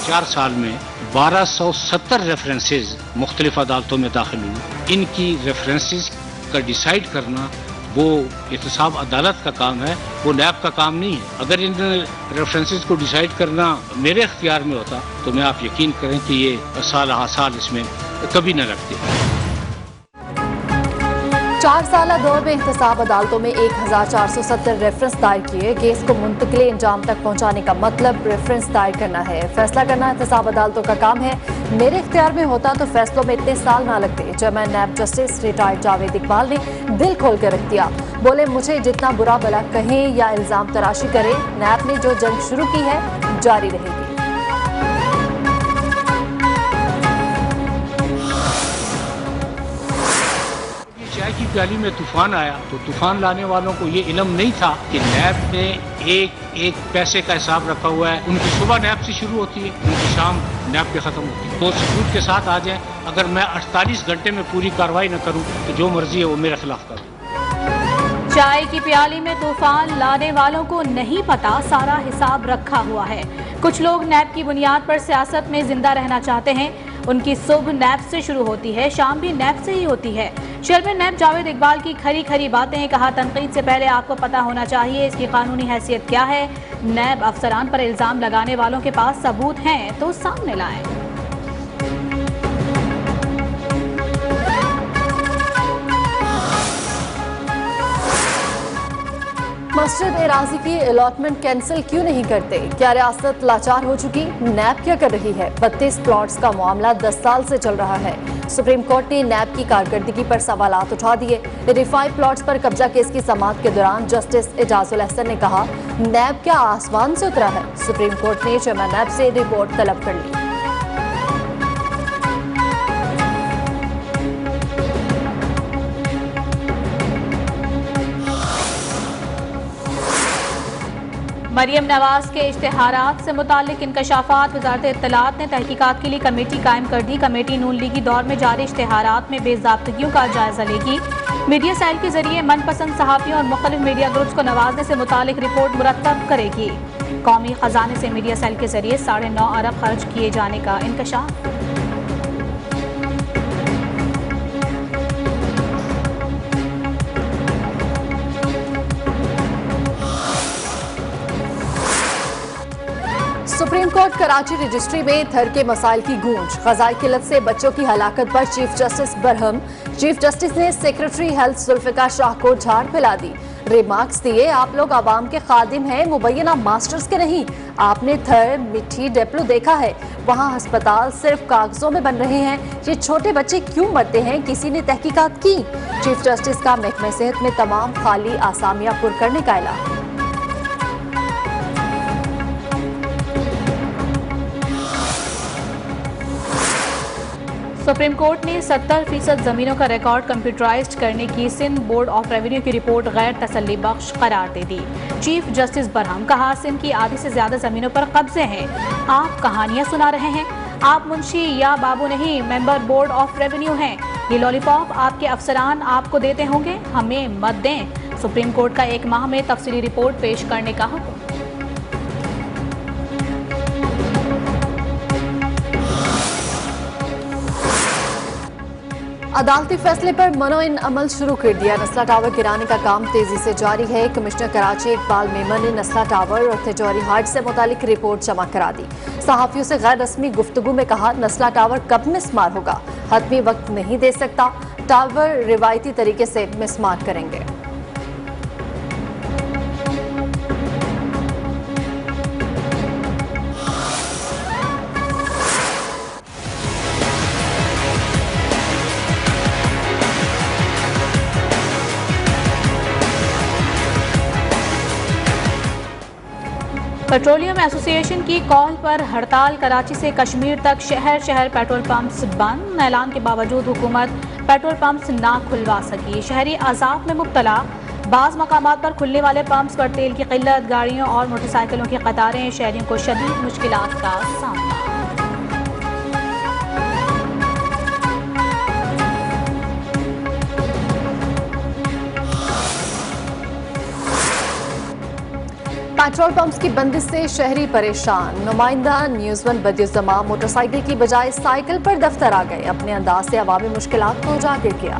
4 साल में 1270 रेफरेंसेज मुख्तलिफ अदालतों में दाखिल हुई। इनकी रेफरेंसेज का डिसाइड करना वो एहतसाब अदालत का काम है, वो नैब का काम नहीं है। अगर इन रेफरेंसेज को डिसाइड करना मेरे इख्तियार में होता तो मैं आप यकीन करें कि ये साल इसमें कभी न लगते। 4 साल दौर में एहतसाब अदालतों में 1470 रेफरेंस दायर किए। केस को मुंतकिल अंजाम तक पहुंचाने का मतलब रेफरेंस दायर करना है। फैसला करना एहतसाब अदालतों का काम है। मेरे इख्तियार में होता तो फैसलों में इतने साल ना लगते। Chairman NAB justice retired Javed Iqbal ने दिल खोल कर रख दिया। बोले, मुझे जितना बुरा भला कहें या इल्जाम तराशी करें, नैब ने जो जंग शुरू की है जारी रहेगी। चाय की प्याली में तूफान आया तो तूफान लाने वालों को ये इल्म नहीं था कि नैब ने एक पैसे का हिसाब रखा हुआ है। उनकी सुबह नैब से शुरू होती है, उनकी शाम नैब पे खत्म होती है। तो सबूत के साथ आ जाए, अगर मैं 48 घंटे में पूरी कार्रवाई न करूं तो जो मर्जी है वो मेरे खिलाफ करूं। चाय की प्याली में तूफान लाने वालों को नहीं पता सारा हिसाब रखा हुआ है। कुछ लोग नैब की बुनियाद पर सियासत में जिंदा रहना चाहते हैं। उनकी सुबह नैब से शुरू होती है, शाम भी नैब से ही होती है। चेयरमैन नैब जावेद इकबाल की खरी खरी बातें। कहा, तनकीद से पहले आपको पता होना चाहिए इसकी कानूनी हैसियत क्या है। नैब अफसरान पर इल्जाम लगाने वालों के पास सबूत हैं तो सामने लाएं। मस्जिद एराजी की अलॉटमेंट कैंसिल क्यों नहीं करते? क्या रियासत लाचार हो चुकी? नैब क्या कर रही है? 32 प्लॉट्स का मामला 10 साल से चल रहा है। सुप्रीम कोर्ट ने नैब की कारकर्दगी पर सवालात उठा दिए। रिफाई प्लॉट्स पर कब्जा केस की समाअत के दौरान जस्टिस एजाजुल अहसन ने कहा, नैब क्या आसमान से उतरा है? सुप्रीम कोर्ट ने चेयरमैन नैब से रिपोर्ट तलब कर ली। मरियम नवाज के इश्तिहारात से मुतालिक इंकशाफात। वजारत इत्तलात ने तहकीकात के लिए कमेटी कायम कर दी। कमेटी नून लीगी दौर में जारी इश्तिहारात में बेज़ाब्तगियों का जायजा लेगी। मीडिया सेल के जरिए मनपसंद सहाफ़ियों और मुख्तलिफ मीडिया ग्रुप्स को नवाजने से मुतालिक रिपोर्ट मुरतब करेगी। कौमी खजाने से मीडिया सेल के जरिए 9.5 अरब खर्च किए जाने का इंकशाफ। सुप्रीम कोर्ट कराची रजिस्ट्री में थर के मसाइल की गूंज। ग़ज़ाई किल्लत से बच्चों की हलाकत पर chief justice Barham. Chief justice ने सेक्रेटरी हेल्थ जुल्फ़िकार शाह को झाड़ फैला दी। रिमार्क्स दिए, आप लोग आवाम के खादिम हैं, मुबैना मास्टर्स के नहीं। आपने थर, मिट्टी, डेप्लो देखा है, वहाँ अस्पताल सिर्फ कागजों में बन रहे हैं। ये छोटे बच्चे क्यों मरते हैं, किसी ने तहकीकात की? चीफ जस्टिस का महकमे सेहत में तमाम खाली आसामियां पुर करने का ऐलान। सुप्रीम कोर्ट ने 70% जमीनों का रिकॉर्ड कंप्यूटराइज्ड करने की सिंध बोर्ड ऑफ रेवेन्यू की रिपोर्ट गैर तसल्ली बख्श करार दे दी। Chief justice Barham. कहा, सिंध की आधी से ज्यादा जमीनों पर कब्जे हैं। आप कहानियां सुना रहे हैं। आप मुंशी या बाबू नहीं, मेंबर बोर्ड ऑफ रेवेन्यू हैं। ये लॉलीपॉप आपके अफसरान आपको देते होंगे, हमें मत दें। सुप्रीम कोर्ट का 1 माह में तफसीली रिपोर्ट पेश करने का हुक्म। अदालती फैसले पर मनोइन अमल शुरू कर दिया। नस्ला टावर गिराने का काम तेजी से जारी है। कमिश्नर कराची इकबाल मेमन ने नस्ला टावर और तिजोरी हाट से मुतालिक रिपोर्ट जमा करा दी। सहाफियों से गैर रस्मी गुफ्तगू में कहा, नस्ला टावर कब मिसमार होगा? हतमी वक्त नहीं दे सकता। टावर रिवायती तरीके से मिसमार करेंगे। पेट्रोलियम एसोसिएशन की कॉल पर हड़ताल। कराची से कश्मीर तक शहर शहर पेट्रोल पंप्स बंद। ऐलान के बावजूद हुकूमत पेट्रोल पंप्स ना खुलवा सकी। शहरी अजाब में मुब्तला। बाज़ मकामात पर खुलने वाले पंप्स पर तेल की किल्लत, गाड़ियों और मोटरसाइकिलों की कतारें। शहरियों को शदीद मुश्किलात का सामना। पेट्रोल पंप्स की बंदिश से शहरी परेशान। नुमाइंदा न्यूज़ वन बदियुज़्ज़मा मोटरसाइकिल की बजाय साइकिल पर दफ्तर आ गए। अपने अंदाज से अवामी मुश्किलात को उजागर किया।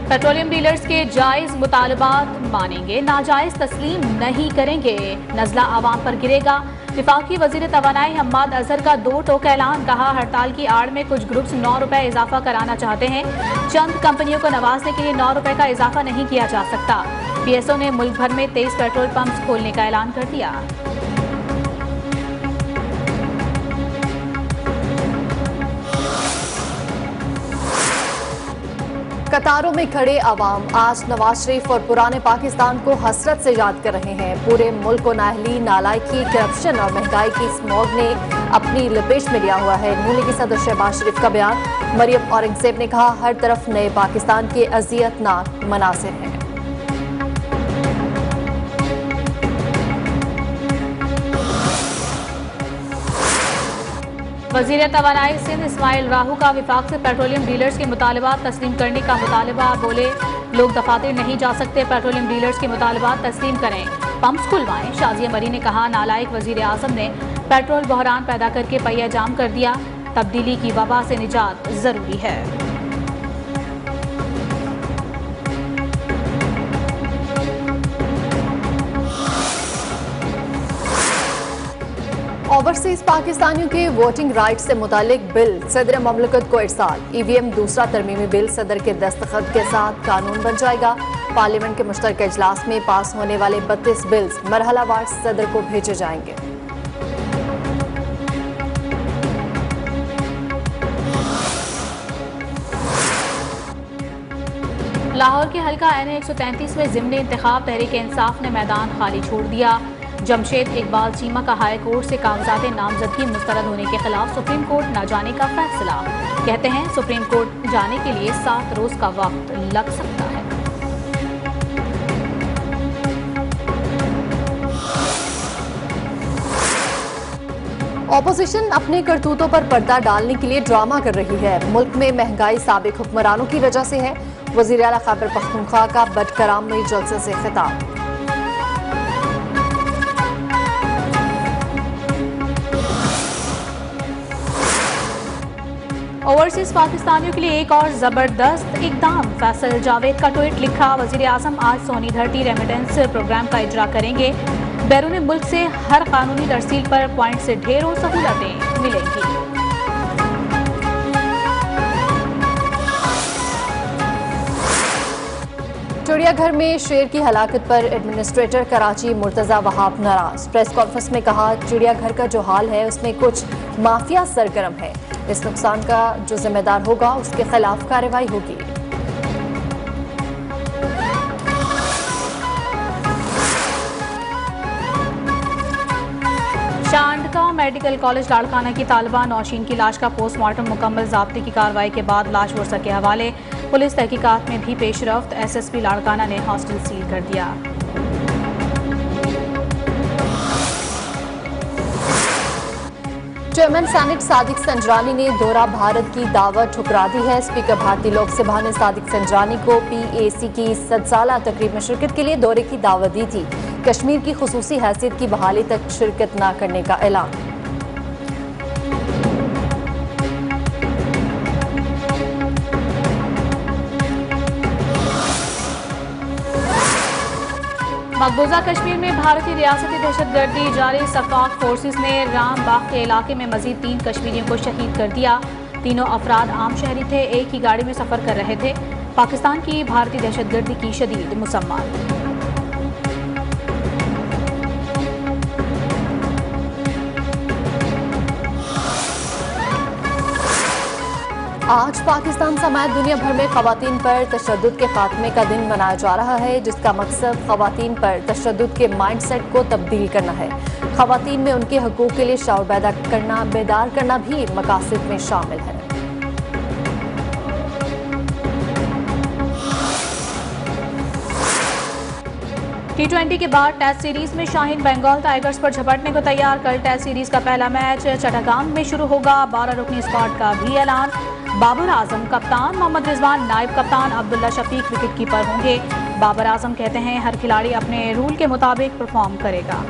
पेट्रोलियम डीलर्स के जायज मुतालबात मानेंगे, नाजायज तस्लीम नहीं करेंगे। नजला आवाम पर गिरेगा। विफाकी वजीर तवानाई हम्माद अजहर का 2 टोक ऐलान। कहा, हड़ताल की आड़ में कुछ ग्रुप्स 9 रुपए इजाफा कराना चाहते हैं। चंद कंपनियों को नवाजने के लिए 9 रुपए का इजाफा नहीं किया जा सकता। PSO ने मुल्क भर में 23 पेट्रोल पंप्स खोलने का ऐलान कर दिया। कतारों में खड़े अवाम आज नवाज शरीफ और पुराने पाकिस्तान को हसरत से याद कर रहे हैं। पूरे मुल्क को नाअहली, नालायकी, करप्शन और महंगाई की स्मॉग ने अपनी लपेट में लिया हुआ है। नून लीगी सदर शहबाज शरीफ का बयान। मरियम औरंगजेब ने कहा, हर तरफ नए पाकिस्तान के अजियतनाक मनासिर हैं। वजीर तवानाई सिंध इस्माइल राहू का विफाक से पेट्रोलियम डीलर्स के मुतालबात तस्लीम करने का मुतालबा। बोले, लोग दफातर नहीं जा सकते, पेट्रोलियम डीलर्स के मुतालबात तस्लीम करें, पंप्स खुलवाएं। शाजिया मरी ने कहा, नालायक वजीर आजम ने पेट्रोल बहरान पैदा करके पहिया जाम कर दिया। तब्दीली की वबा से निजात जरूरी है। ओवरसीज पाकिस्तानियों के वोटिंग राइट से मुतालिक बिल सदर ममलकत को इरसाल। EVM दूसरा तरमीमी बिल सदर के दस्तखत के साथ कानून बन जाएगा। पार्लियामेंट के मुश्तरका इजलास में पास होने वाले 32 बिल्स मरहलावार सदर को भेजे जाएंगे। लाहौर के हल्का NA 133 में ज़िमनी इंतखाब तहरीक इंसाफ ने मैदान खाली छोड़ दिया। जमशेद इकबाल चीमा का हाई कोर्ट से कागजात नामजदगी मुस्तरद होने के खिलाफ सुप्रीम कोर्ट न जाने का फैसला। कहते हैं, सुप्रीम कोर्ट जाने के लिए 7 रोज का वक्त लग सकता है। ऑपोजिशन अपने करतूतों पर पर्दा डालने के लिए ड्रामा कर रही है। मुल्क में महंगाई साबिक हुक्मरानों की वजह से है। वज़ीर आला खैबर पख्तूनख्वा का बडकराम में जलसे से खिताब। ओवरसीज पाकिस्तानियों के लिए एक और जबरदस्त इकदाम। फैसल जावेद का ट्वीट लिखा, वजीर आजम आज सोनी धरती रेमिटेंस प्रोग्राम का इजरा करेंगे। बैरून मुल्क से हर कानूनी तरसील पर पॉइंट से ढेरों सहूलतें मिलेंगी। चिड़ियाघर में शेर की हलाकत पर एडमिनिस्ट्रेटर कराची मुर्तजा वहाब नाराज। प्रेस कॉन्फ्रेंस में कहा, चिड़ियाघर का जो हाल है उसमें कुछ माफिया सरगर्म है। इस नुकसान का जो जिम्मेदार होगा उसके खिलाफ कार्रवाई होगी। शांडका मेडिकल कॉलेज लाड़काना की तालिबा नौशीन की लाश का पोस्टमार्टम मुकम्मल ज़ाब्ते की कार्रवाई के बाद लाश वर्सा के हवाले। पुलिस तहकीकात में भी पेशरफ्त। SSP लाड़काना ने हॉस्टल सील कर दिया। चेयरमैन सेनेट सादिक संजरानी ने दौरा भारत की दावत ठुकरा दी है। स्पीकर भारतीय लोकसभा ने सादिक संजरानी को PAC की 7 साला तकरीब में शिरकत के लिए दौरे की दावत दी थी। कश्मीर की खुसूसी हैसियत की बहाली तक शिरकत न करने का ऐलान। मकबूजा कश्मीर में भारतीय रियासती दहशतगर्दी जारी। सफाक फोर्सेस ने रामबाग के इलाके में मजीद 3 कश्मीरियों को शहीद कर दिया। तीनों अफराद आम शहरी थे, एक ही गाड़ी में सफर कर रहे थे। पाकिस्तान की भारतीय दहशतगर्दी की शदीद मुसम्मत। आज पाकिस्तान समेत दुनिया भर में खवातीन पर तशद्दुद के खात्मे का दिन मनाया जा रहा है, जिसका मकसद खवातीन पर तशद्दुद के माइंडसेट को तब्दील करना है। खवातीन में उनके हकूक़ के लिए शऊर बेदार करना भी मकासद में शामिल है। T20 के बाद टेस्ट सीरीज में शाहीन बंगाल टाइगर्स पर झपटने को तैयार। कल टेस्ट सीरीज का पहला मैच चट्टागांव में शुरू होगा। 12 रुकनी स्क्वाड का भी ऐलान। बाबर आजम कप्तान, मोहम्मद रिजवान नायब कप्तान, अब्दुल्ला शफीक विकेट कीपर होंगे। बाबर आजम कहते हैं हर खिलाड़ी अपने रूल के मुताबिक परफॉर्म करेगा।